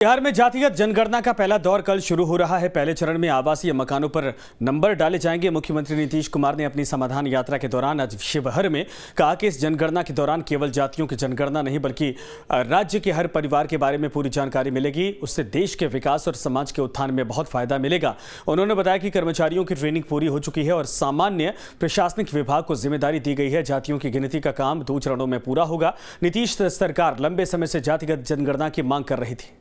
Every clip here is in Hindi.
बिहार में जातिगत जनगणना का पहला दौर कल शुरू हो रहा है। पहले चरण में आवासीय मकानों पर नंबर डाले जाएंगे। मुख्यमंत्री नीतीश कुमार ने अपनी समाधान यात्रा के दौरान आज शिवहर में कहा कि इस जनगणना के दौरान केवल जातियों की जनगणना नहीं बल्कि राज्य के हर परिवार के बारे में पूरी जानकारी मिलेगी। उससे देश के विकास और समाज के उत्थान में बहुत फायदा मिलेगा। उन्होंने बताया कि कर्मचारियों की ट्रेनिंग पूरी हो चुकी है और सामान्य प्रशासनिक विभाग को जिम्मेदारी दी गई है। जातियों की गिनती का काम 2 चरणों में पूरा होगा। नीतीश सरकार लंबे समय से जातिगत जनगणना की मांग कर रही थी।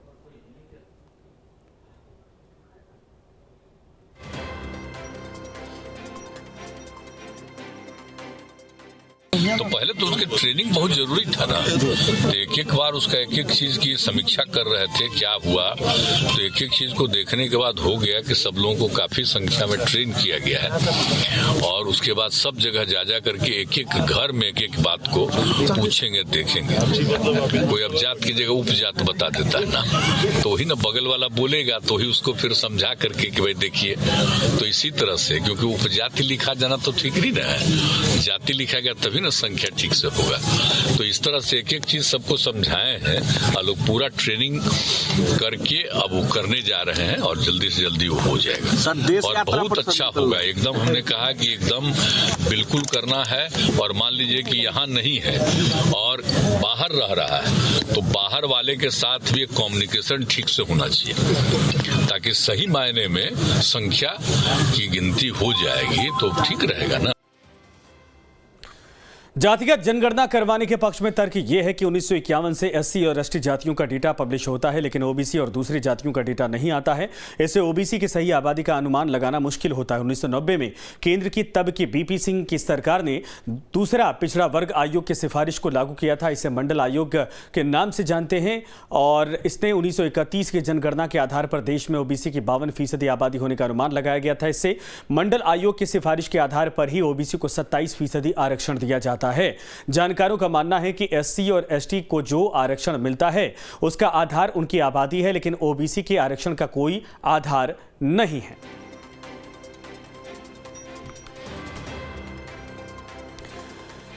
तो पहले तो उसके ट्रेनिंग बहुत जरूरी था ना। तो एक बार उसका एक चीज की समीक्षा कर रहे थे, क्या हुआ। तो एक चीज को देखने के बाद हो गया कि सब लोगों को काफी संख्या में ट्रेन किया गया है और उसके बाद सब जगह जा करके एक घर में एक बात को पूछेंगे, देखेंगे। कोई अब जात की जगह उपजात बता देता है ना, तो ही ना बगल वाला बोलेगा तो ही उसको फिर समझा करके कि भाई देखिए। तो इसी तरह से क्योंकि उपजाति लिखा जाना तो ठीक नहीं ना है, जाति लिखा गया तभी ना संख्या ठीक से होगा। तो इस तरह से एक चीज सबको समझाए हैं और लोग पूरा ट्रेनिंग करके अब वो करने जा रहे हैं और जल्दी से जल्दी वो हो जाएगा और बहुत अच्छा होगा। एकदम हमने कहा कि एकदम बिल्कुल करना है। और मान लीजिए कि यहाँ नहीं है और बाहर रह रहा है तो बाहर वाले के साथ भी एक कम्युनिकेशन ठीक से होना चाहिए ताकि सही मायने में संख्या की गिनती हो जाएगी तो ठीक रहेगा ना। जातिगत जनगणना करवाने के पक्ष में तर्क यह है कि 1951 से एससी और एसटी जातियों का डेटा पब्लिश होता है, लेकिन ओबीसी और दूसरी जातियों का डेटा नहीं आता है। इससे ओबीसी की सही आबादी का अनुमान लगाना मुश्किल होता है। 1990 में केंद्र की तब की बीपी सिंह की सरकार ने दूसरा पिछड़ा वर्ग आयोग की सिफारिश को लागू किया था। इसे मंडल आयोग के नाम से जानते हैं और इसने 1931 की जनगणना के आधार पर देश में ओबीसी की 52% आबादी होने का अनुमान लगाया गया था। इससे मंडल आयोग की सिफारिश के आधार पर ही ओबीसी को 27% आरक्षण दिया जाता है। जानकारों का मानना है कि एससी और एसटी को जो आरक्षण मिलता है उसका आधार उनकी आबादी है, लेकिन ओबीसी के आरक्षण का कोई आधार नहीं है।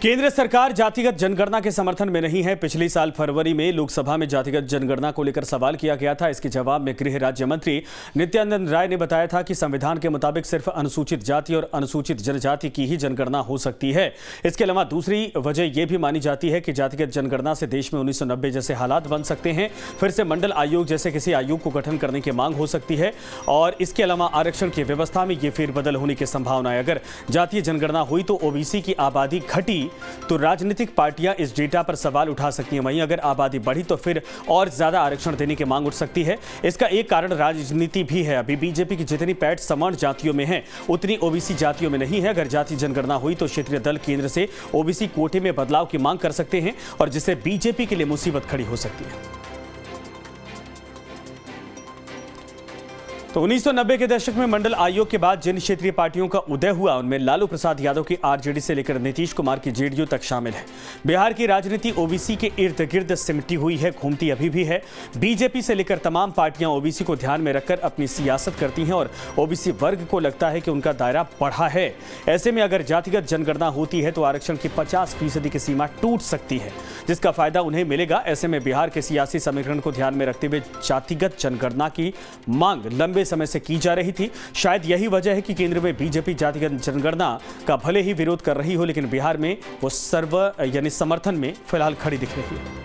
केंद्र सरकार जातिगत जनगणना के समर्थन में नहीं है। पिछले साल फरवरी में लोकसभा में जातिगत जनगणना को लेकर सवाल किया गया था। इसके जवाब में गृह राज्य मंत्री नित्यानंद राय ने बताया था कि संविधान के मुताबिक सिर्फ अनुसूचित जाति और अनुसूचित जनजाति की ही जनगणना हो सकती है। इसके अलावा दूसरी वजह यह भी मानी जाती है कि जातिगत जनगणना से देश में 1990 जैसे हालात बन सकते हैं। फिर से मंडल आयोग जैसे किसी आयोग को गठन करने की मांग हो सकती है और इसके अलावा आरक्षण की व्यवस्था में यह फेरबदल होने की संभावना है। अगर जातीय जनगणना हुई तो ओबीसी की आबादी घटी तो राजनीतिक पार्टियां इस डेटा पर सवाल उठा सकती हैं। वहीं अगर आबादी बढ़ी तो फिर और ज्यादा आरक्षण देने की मांग उठ सकती है। इसका एक कारण राजनीति भी है। अभी बीजेपी की जितनी पैठ सवर्ण जातियों में है उतनी ओबीसी जातियों में नहीं है। अगर जाति जनगणना हुई तो क्षेत्रीय दल केंद्र से ओबीसी कोटे में बदलाव की मांग कर सकते हैं और जिससे बीजेपी के लिए मुसीबत खड़ी हो सकती है। तो 1990 के दशक में मंडल आयोग के बाद जिन क्षेत्रीय पार्टियों का उदय हुआ उनमें लालू प्रसाद यादव की आरजेडी से लेकर नीतीश कुमार की जेडीयू तक शामिल है। बिहार की राजनीति ओबीसी के इर्द गिर्द सिमटी हुई है, घूमती अभी भी है। बीजेपी से लेकर तमाम पार्टियां ओबीसी को ध्यान में रखकर अपनी सियासत करती हैं और ओबीसी वर्ग को लगता है कि उनका दायरा बढ़ा है। ऐसे में अगर जातिगत जनगणना होती है तो आरक्षण की 50% की सीमा टूट सकती है, जिसका फायदा उन्हें मिलेगा। ऐसे में बिहार के सियासी समीकरण को ध्यान में रखते हुए जातिगत जनगणना की मांग लंबे समय से की जा रही थी। शायद यही वजह है कि केंद्र में बीजेपी जातिगत जनगणना का भले ही विरोध कर रही हो, लेकिन बिहार में वो समर्थन में फिलहाल खड़ी दिख रही है।